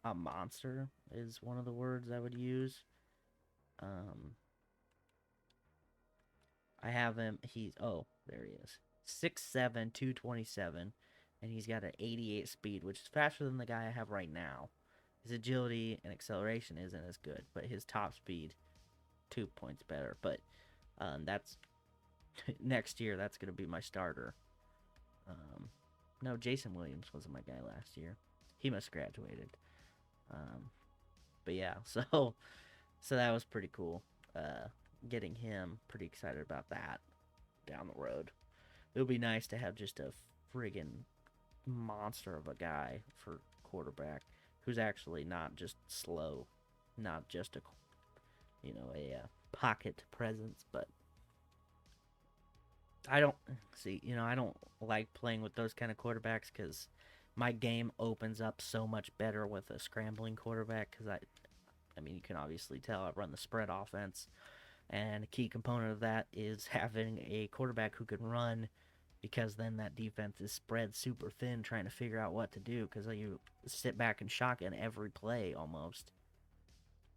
a monster, is one of the words I would use. I have him. There he is. 6'7", 227, and he's got an 88 speed, which is faster than the guy I have right now. His agility and acceleration isn't as good, but his top speed, 2 points better. But that's next year. That's going to be my starter. No, Jason Williams wasn't my guy last year. He must have graduated. But yeah, so that was pretty cool. Getting him, pretty excited about that down the road. It would be nice to have just a friggin' monster of a guy for quarterback who's actually not just slow, not just a pocket presence, but I don't like playing with those kind of quarterbacks because my game opens up so much better with a scrambling quarterback because I mean, you can obviously tell I run the spread offense, and a key component of that is having a quarterback who can run, because then that defense is spread super thin trying to figure out what to do because you sit back and shotgun every play almost.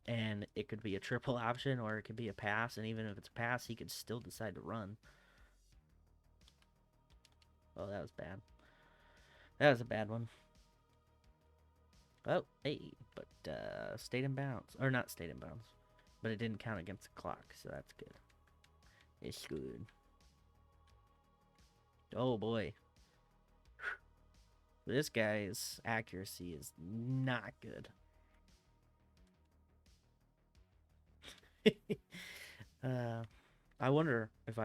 And it could be a triple option or it could be a pass, and even if it's a pass, he could still decide to run. Oh, that was bad. That was a bad one. Oh, hey, but stayed in bounds. Or not stayed in bounds. But it didn't count against the clock, so that's good. It's good. Oh, boy. This guy's accuracy is not good. I wonder if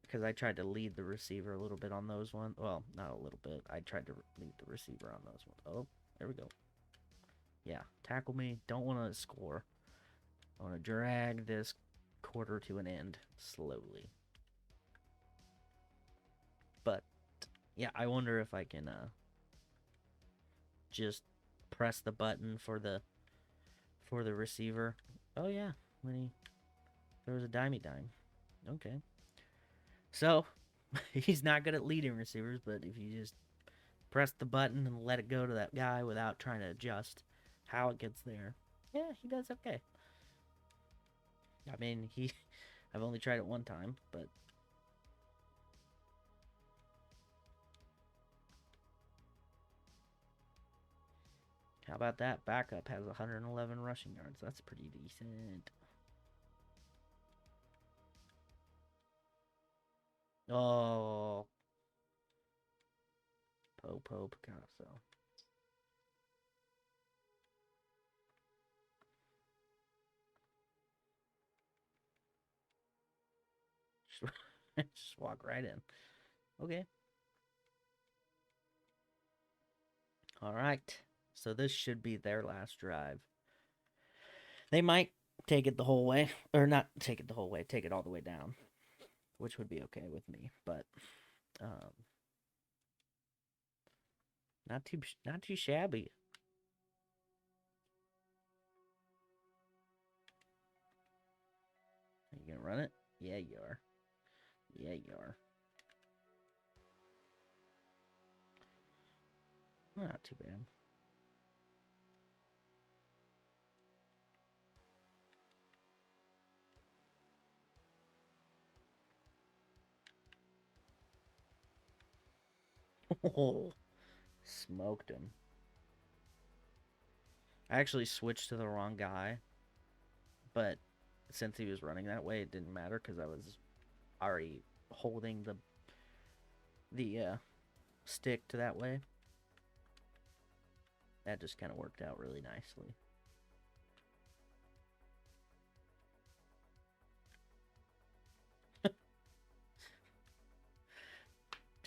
because I tried to lead the receiver a little bit on those ones. Well, not a little bit. I tried to lead the receiver on those ones. Oh, there we go. Yeah, tackle me. Don't want to score. I want to drag this quarter to an end slowly. But yeah, I wonder if I can just press the button for the receiver. Oh yeah, there was a dime. Okay. So, he's not good at leading receivers, but if you just press the button and let it go to that guy without trying to adjust how it gets there, yeah, he does okay. I mean, I've only tried it one time, but how about that? Backup has 111 rushing yards. That's pretty decent. Oh, Popo Picasso. Just walk right in. Okay. All right. So this should be their last drive. They might take it the whole way, or not take it the whole way, take it all the way down, which would be okay with me. But not too shabby. Are you gonna run it? Yeah, you are. Yeah, you are. Not too bad. Oh, smoked him. I actually switched to the wrong guy, but since he was running that way, it didn't matter because I was already holding the stick to that way. That just kind of worked out really nicely.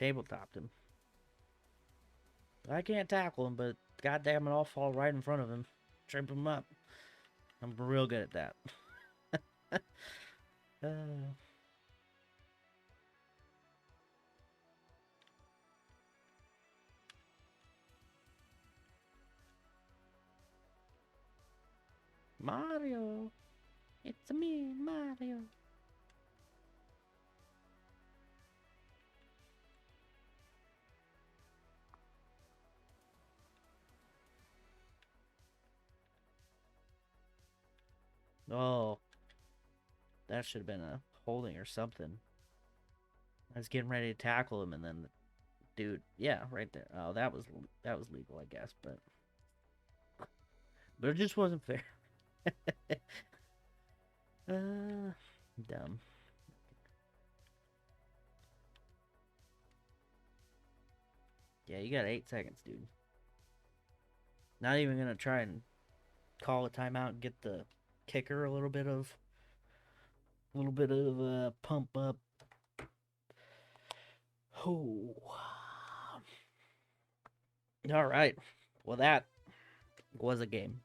Tabletopped him. I can't tackle him, but goddamn it, I'll fall right in front of him, trip him up. I'm real good at that. uh, Mario, it's me, Mario. Oh, that should have been a holding or something. I was getting ready to tackle him, and then the dude, yeah, right there. Oh, that was legal, I guess, but it just wasn't fair. Dumb. Yeah, you got 8 seconds, dude. Not even gonna try and call a timeout and get the kicker a little bit of pump up. Oh. All right. Well, that was a game.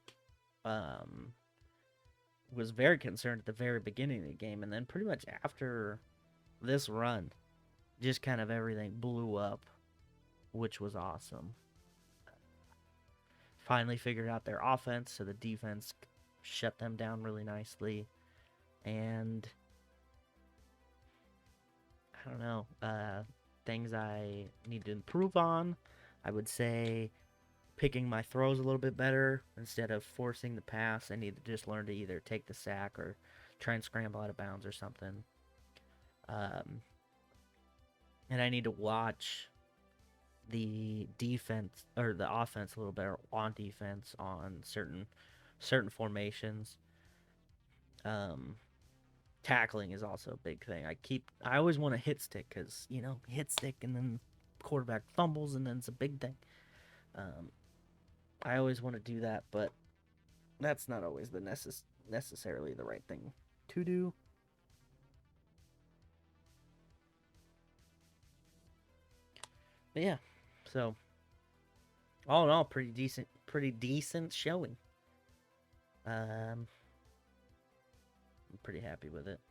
Was very concerned at the very beginning of the game, and then pretty much after this run, just kind of everything blew up, which was awesome. Finally figured out their offense, so the defense shut them down really nicely. And I don't know, things I need to improve on. I would say picking my throws a little bit better instead of forcing the pass. I need to just learn to either take the sack or try and scramble out of bounds or something. And I need to watch the defense or the offense a little better on defense on certain formations. Tackling is also a big thing. I always want to hit stick because hit stick and then quarterback fumbles and then it's a big thing. I always want to do that, but that's not always the necessarily the right thing to do. But yeah, so all in all, pretty decent showing. I'm pretty happy with it.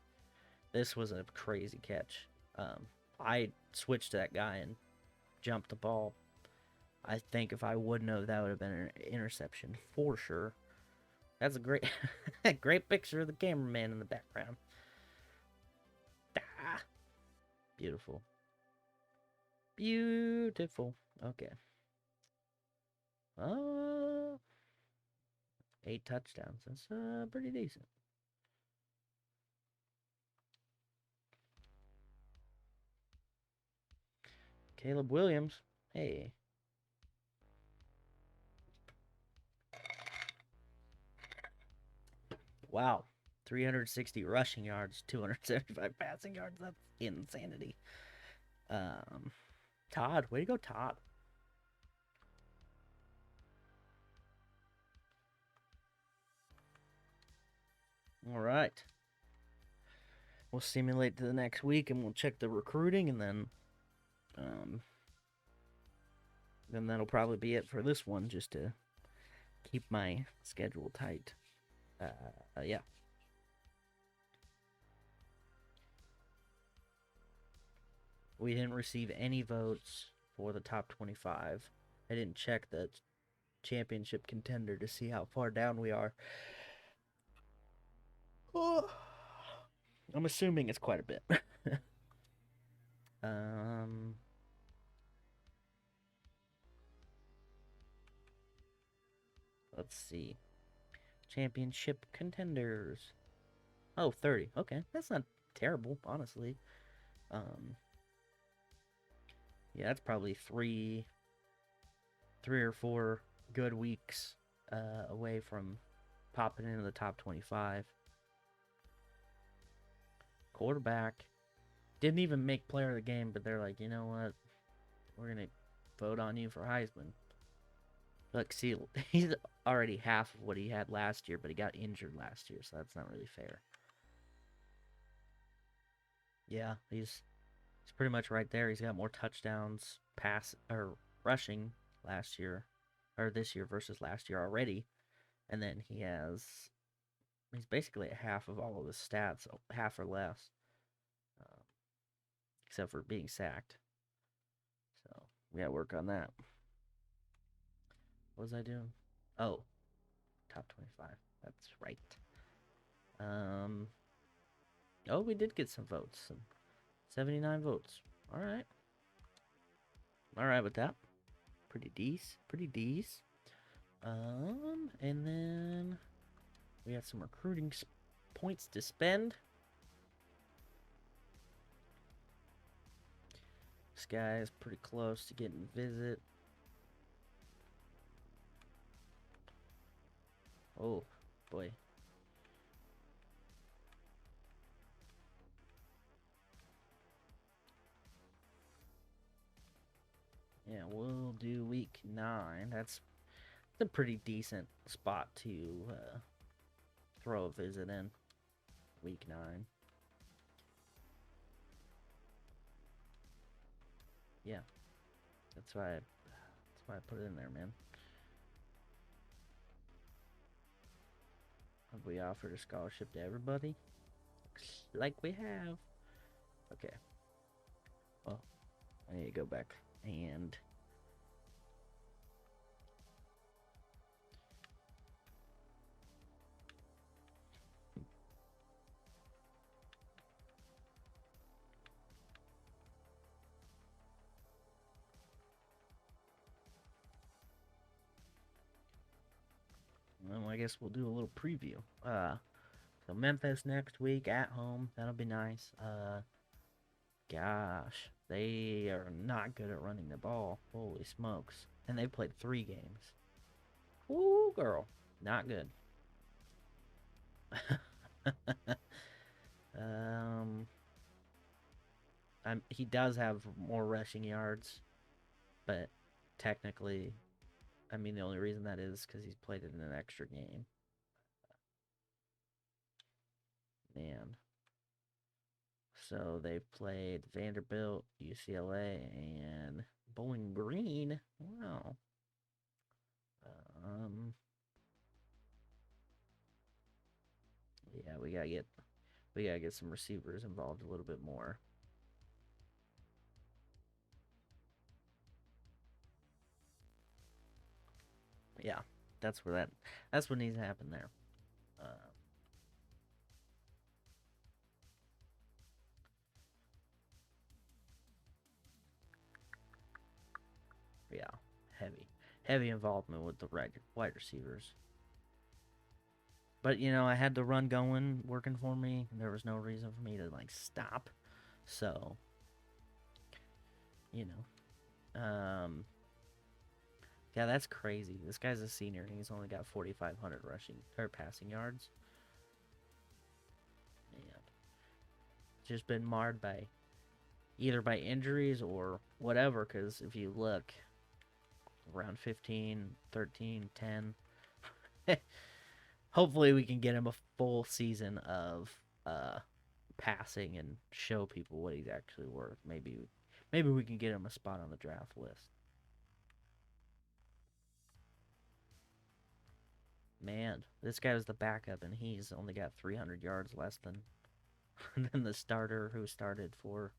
This was a crazy catch. I switched to that guy and jumped the ball. I think if I wouldn't have, that would have been an interception for sure. That's a great, great picture of the cameraman in the background. Ah, beautiful, beautiful. Okay. 8 touchdowns. That's pretty decent. Caleb Williams. Hey. Wow. 360 rushing yards, 275 passing yards. That's insanity. Todd. Way to go, Todd. All right. We'll simulate to the next week and we'll check the recruiting and then that'll probably be it for this one just to keep my schedule tight. Yeah. We didn't receive any votes for the top 25. I didn't check the championship contender to see how far down we are. Oh, I'm assuming it's quite a bit. Let's see. Championship contenders. Oh, 30. Okay, that's not terrible, honestly. Yeah, that's probably three or four good weeks away from popping into the top 25. Quarterback didn't even make player of the game, but they're like, you know what? We're gonna vote on you for Heisman. Look, see, he's already half of what he had last year, but he got injured last year, so that's not really fair. Yeah, he's pretty much right there. He's got more touchdowns, pass or rushing last year or this year versus last year already, and then he's basically at half of all of his stats, half or less, uh, except for being sacked. So we gotta work on that. What was I doing? Oh, top 25. That's right. Um. Oh, we did get some votes. Some 79 votes. All right. All right with that. Pretty decent. Pretty decent. And then we got some recruiting points to spend. This guy is pretty close to getting a visit. Oh, boy. Yeah, we'll do week 9. That's a pretty decent spot to throw a visit in. Week 9. Yeah, that's why I put it in there, man. Have we offered a scholarship to everybody? Looks like we have. Okay. Well, I need to go back and well, I guess we'll do a little preview. So Memphis next week at home. That'll be nice. Gosh, they are not good at running the ball. Holy smokes! And they played 3 games. Ooh, girl, not good. um, he does have more rushing yards, but technically, I mean, the only reason that is because he's played it in an extra game. Man. So they played Vanderbilt, UCLA, and Bowling Green. Wow. Um. Yeah, we gotta get some receivers involved a little bit more. Yeah, that's what needs to happen there. Uh, yeah, heavy involvement with the wide receivers. But I had the run going, working for me. There was no reason for me to like stop. So, you know, yeah, that's crazy. This guy's a senior and he's only got 4,500 rushing or passing yards. And just been marred by either by injuries or whatever. Because if you look, around 15, 13, 10. Hopefully we can get him a full season of passing and show people what he's actually worth. Maybe we can get him a spot on the draft list. Man, this guy was the backup and he's only got 300 yards less than than the starter who started for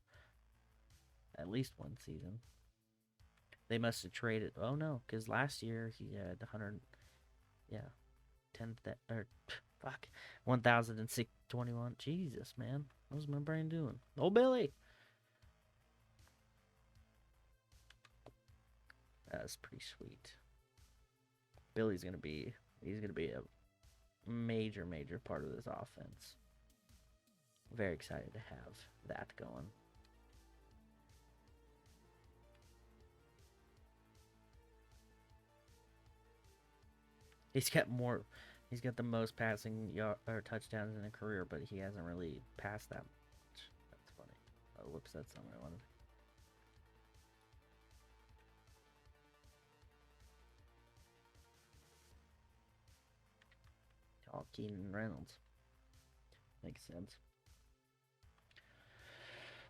at least one season. They must have traded. Oh no, because last year he had 100. Yeah, 10 or fuck 1,621. Jesus, man, what was my brain doing? Oh, Billy, that's pretty sweet. Billy's gonna be he's gonna be a major part of this offense. Very excited to have that going. He's got more. He's got the most passing or touchdowns in a career, but he hasn't really passed that much. That's funny. Oh, whoops, that's not what I wanted. Oh, Keenan Reynolds. Makes sense.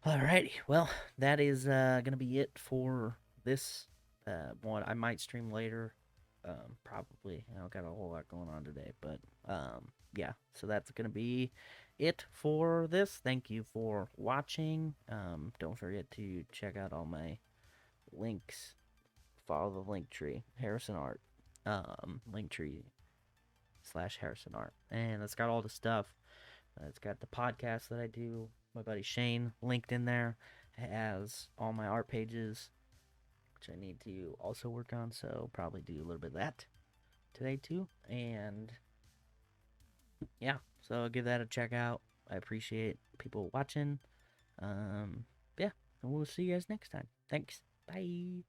Alrighty, well, that is gonna be it for this one. I might stream later, probably. I don't got a whole lot going on today, but yeah. So that's gonna be it for this. Thank you for watching. Don't forget to check out all my links. Follow the link tree, Harrison Art, linktree / Harrison Art, and it's got all the stuff. It's got the podcast that I do. My buddy Shane linked in there. It has all my art pages, which I need to also work on. So probably do a little bit of that today too. And yeah, so give that a check out. I appreciate people watching. Yeah, and we'll see you guys next time. Thanks. Bye.